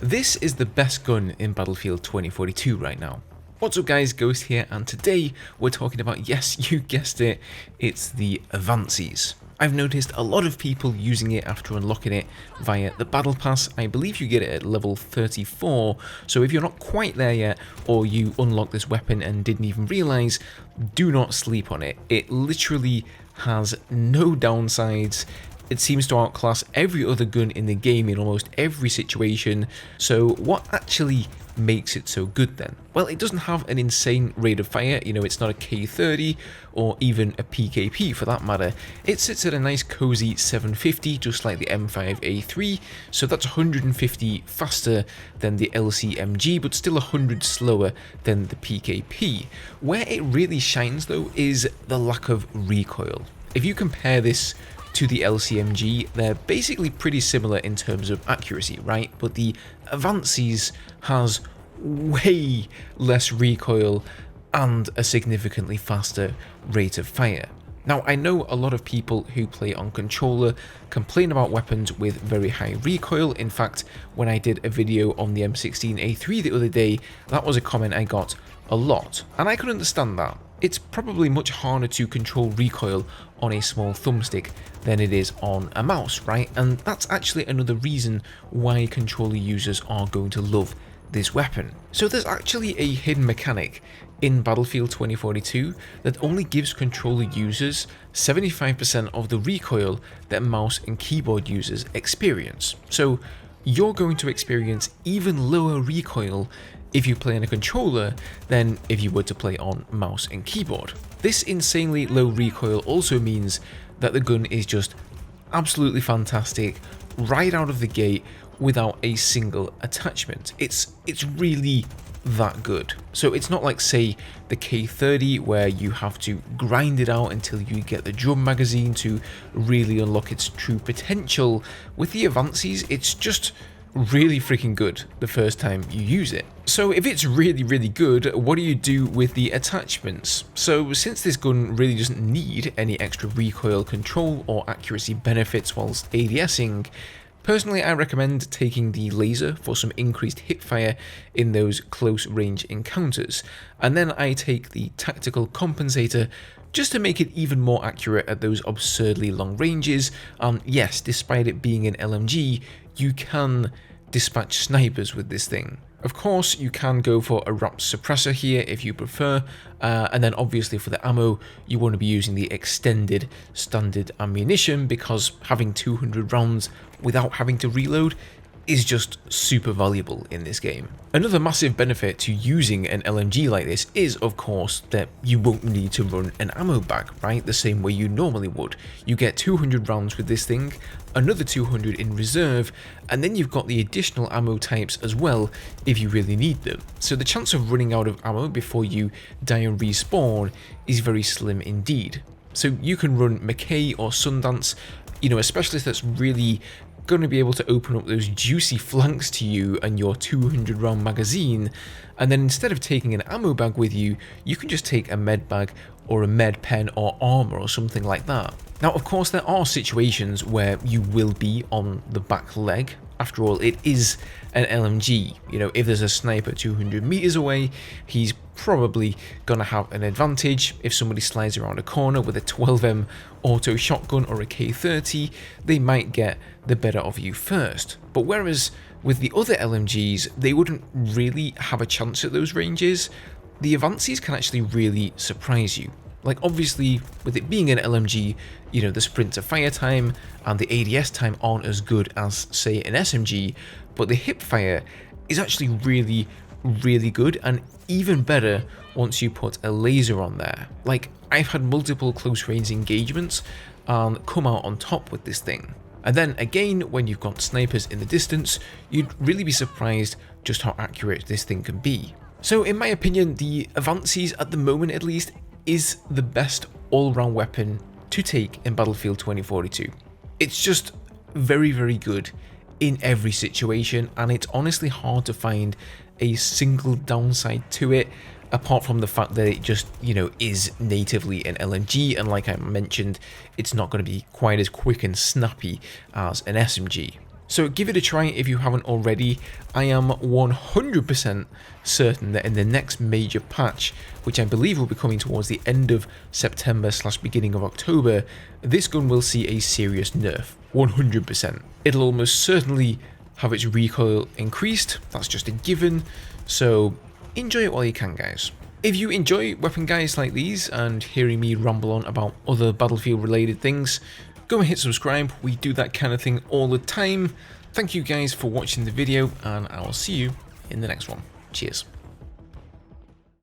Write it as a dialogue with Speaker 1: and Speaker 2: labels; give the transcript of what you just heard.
Speaker 1: This is the best gun in Battlefield 2042 right now. What's up guys, Ghost here, and today we're talking about, yes, you guessed it, it's the Advances. I've noticed a lot of people using it after unlocking it via the Battle Pass. I believe you get it at level 34, so if you're not quite there yet, or you unlock this weapon and didn't even realise, do not sleep on it. It literally has no downsides. It seems to outclass every other gun in the game in almost every situation. So what actually makes it so good then? Well, it doesn't have an insane rate of fire, it's not a K30 or even a PKP for that matter. It sits at a nice cozy 750, just like the M5A3, so that's 150 faster than the LCMG, but still 100 slower than the PKP. Where it really shines though is the lack of recoil. If you compare this to the LCMG, they're basically pretty similar in terms of accuracy, right? But the Advances has way less recoil and a significantly faster rate of fire. Now, I know a lot of people who play on controller complain about weapons with very high recoil. In fact, when I did a video on the M16A3 the other day, that was a comment I got a lot, and I could understand that. It's probably much harder to control recoil on a small thumbstick than it is on a mouse, right? And that's actually another reason why controller users are going to love this weapon. So there's actually a hidden mechanic in Battlefield 2042 that only gives controller users 75% of the recoil that mouse and keyboard users experience. So you're going to experience even lower recoil if you play on a controller than if you were to play on mouse and keyboard. This insanely low recoil also means that the gun is just absolutely fantastic right out of the gate without a single attachment. It's really that good. So it's not like, say, the K30 where you have to grind it out until you get the drum magazine to really unlock its true potential. With the Advances, it's just really freaking good the first time you use it. So if it's really good, what do you do with the attachments? So since this gun really doesn't need any extra recoil control or accuracy benefits whilst ADSing, personally I recommend taking the laser for some increased hipfire in those close range encounters, and then I take the tactical compensator just to make it even more accurate at those absurdly long ranges. Yes, despite it being an LMG, you can dispatch snipers with this thing. Of course, you can go for a wrapped suppressor here if you prefer, and then obviously for the ammo, you want to be using the extended standard ammunition because having 200 rounds without having to reload is just super valuable in this game. Another massive benefit to using an LMG like this is, of course, that you won't need to run an ammo bag, right? The same way you normally would. You get 200 rounds with this thing, another 200 in reserve, and then you've got the additional ammo types as well if you really need them. So the chance of running out of ammo before you die and respawn is very slim indeed. So you can run McKay or Sundance, a specialist that's really going to be able to open up those juicy flanks to you and your 200 round magazine, and then instead of taking an ammo bag with you, you can just take a med bag or a med pen or armor or something like that. Now, of course, there are situations where you will be on the back leg. After all, it is an LMG. If there's a sniper 200 meters away, he's probably gonna have an advantage. If somebody slides around a corner with a 12M auto shotgun or a K30, they might get the better of you first. But whereas with the other LMGs, they wouldn't really have a chance at those ranges, the Advances can actually really surprise you. Like, obviously, with it being an LMG, the sprint to fire time and the ADS time aren't as good as, say, an SMG, but the hip fire is actually really good, and even better once you put a laser on there. Like, I've had multiple close range engagements and come out on top with this thing. And then again, when you've got snipers in the distance, you'd really be surprised just how accurate this thing can be. So in my opinion, the Advances, at the moment at least, is the best all-round weapon to take in Battlefield 2042. It's just very good in every situation, and it's honestly hard to find a single downside to it, apart from the fact that it just, is natively an LMG, and like I mentioned, it's not going to be quite as quick and snappy as an SMG. So give it a try if you haven't already. I am 100% certain that in the next major patch, which I believe will be coming towards the end of September / beginning of October, this gun will see a serious nerf. 100%. It'll almost certainly have its recoil increased. That's just a given. So enjoy it while you can, guys. If you enjoy weapon guides like these and hearing me ramble on about other Battlefield related things, go and hit subscribe. We do that kind of thing all the time. Thank you guys for watching the video, and I will see you in the next one. Cheers.